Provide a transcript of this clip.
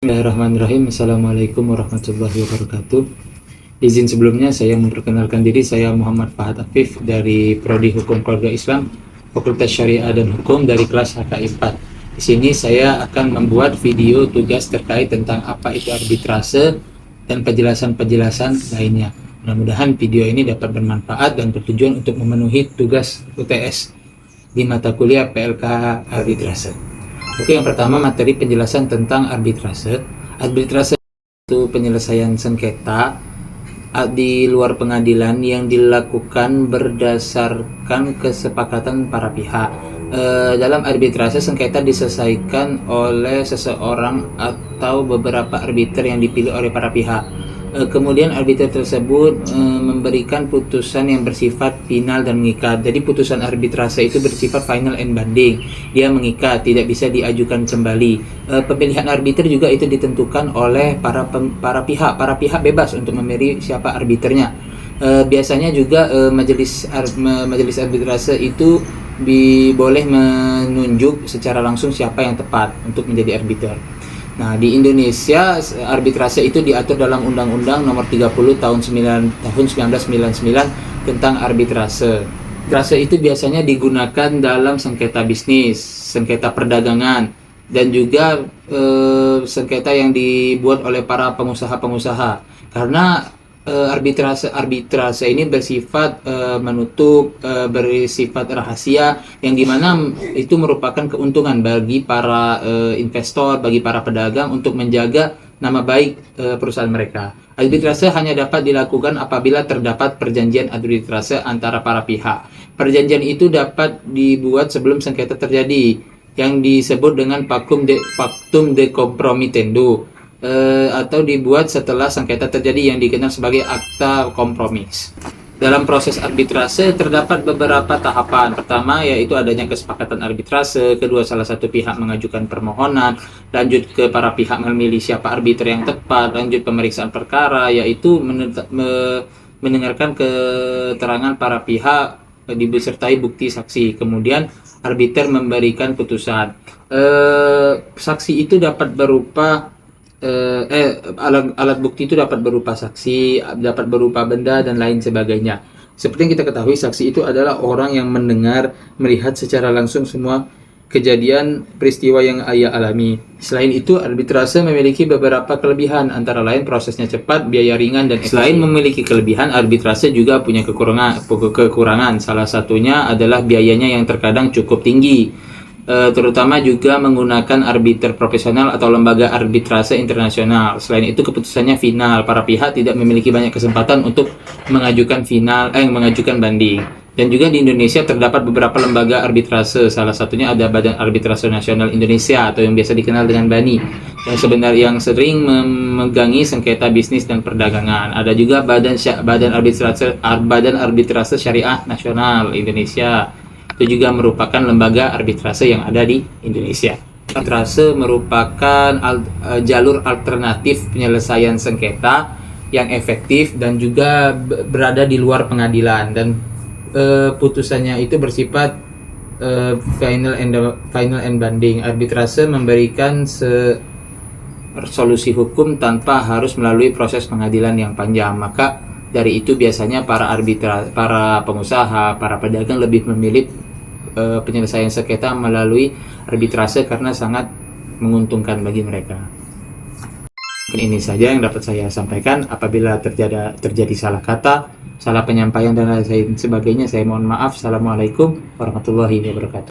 Bismillahirrahmanirrahim. Assalamualaikum warahmatullahi wabarakatuh. Izin sebelumnya saya memperkenalkan diri, saya Muhammad Fahad Afif dari Prodi Hukum Keluarga Islam, Fakultas Syariah dan Hukum dari kelas HKI 4. Di sini saya akan membuat video tugas terkait tentang apa itu arbitrase dan penjelasan-penjelasan lainnya. Mudah-mudahan video ini dapat bermanfaat dan bertujuan untuk memenuhi tugas UTS di mata kuliah PLK Arbitrase. Oke, yang pertama materi penjelasan tentang arbitrase. Arbitrase itu penyelesaian sengketa di luar pengadilan yang dilakukan berdasarkan kesepakatan para pihak. Dalam arbitrase, sengketa diselesaikan oleh seseorang atau beberapa arbiter yang dipilih oleh para pihak. Kemudian arbiter tersebut memberikan putusan yang bersifat final dan mengikat. Jadi putusan arbitrase itu bersifat final and binding. Dia mengikat, tidak bisa diajukan kembali. Pemilihan arbiter juga itu ditentukan oleh para pihak. Para pihak bebas untuk memilih siapa arbiternya. Biasanya juga majelis arbitrase itu boleh menunjuk secara langsung siapa yang tepat untuk menjadi arbiter. Nah, di Indonesia arbitrase itu diatur dalam Undang-Undang Nomor 30 tahun 1999 tentang arbitrase. Arbitrase itu biasanya digunakan dalam sengketa bisnis, sengketa perdagangan, dan juga sengketa yang dibuat oleh para pengusaha-pengusaha. Karena arbitrase ini bersifat menutup, bersifat rahasia, yang dimana itu merupakan keuntungan bagi para investor, bagi para pedagang untuk menjaga nama baik perusahaan mereka. Arbitrase hanya dapat dilakukan apabila terdapat perjanjian arbitrase antara para pihak. Perjanjian itu dapat dibuat sebelum sengketa terjadi, yang disebut dengan pactum de compromitendo, atau dibuat setelah sengketa terjadi, yang dikenal sebagai akta kompromis. Dalam proses arbitrase terdapat beberapa tahapan. Pertama yaitu adanya kesepakatan arbitrase, kedua salah satu pihak mengajukan permohonan, lanjut ke para pihak memilih siapa arbiter yang tepat, lanjut pemeriksaan perkara yaitu mendengarkan keterangan para pihak disertai bukti saksi. Kemudian arbiter memberikan putusan. Saksi itu dapat berupa alat bukti itu dapat berupa saksi, dapat berupa benda dan lain sebagainya. Seperti yang kita ketahui, saksi itu adalah orang yang mendengar, melihat secara langsung semua kejadian peristiwa yang ia alami. Selain itu, arbitrase memiliki beberapa kelebihan, antara lain prosesnya cepat, biaya ringan, dan selain memiliki kelebihan, arbitrase juga punya kekurangan. Salah satunya adalah biayanya yang terkadang cukup tinggi, terutama juga menggunakan arbiter profesional atau lembaga arbitrase internasional. Selain itu, keputusannya final. Para pihak tidak memiliki banyak kesempatan untuk mengajukan banding. Dan juga di Indonesia terdapat beberapa lembaga arbitrase. Salah satunya ada Badan Arbitrase Nasional Indonesia atau yang biasa dikenal dengan BANI, yang sering memegangi sengketa bisnis dan perdagangan. Ada juga Badan Arbitrase Syariah Nasional Indonesia. Itu juga merupakan lembaga arbitrase yang ada di Indonesia. Arbitrase merupakan jalur alternatif penyelesaian sengketa yang efektif dan juga berada di luar pengadilan, dan putusannya itu bersifat final and binding. Arbitrase memberikan solusi hukum tanpa harus melalui proses pengadilan yang panjang. Maka dari itu biasanya para pengusaha, para pedagang lebih memilih penyelesaian sengketa melalui arbitrase karena sangat menguntungkan bagi mereka. Ini saja yang dapat saya sampaikan. Apabila terjadi salah kata, salah penyampaian dan lain sebagainya, saya mohon maaf. Assalamualaikum warahmatullahi wabarakatuh.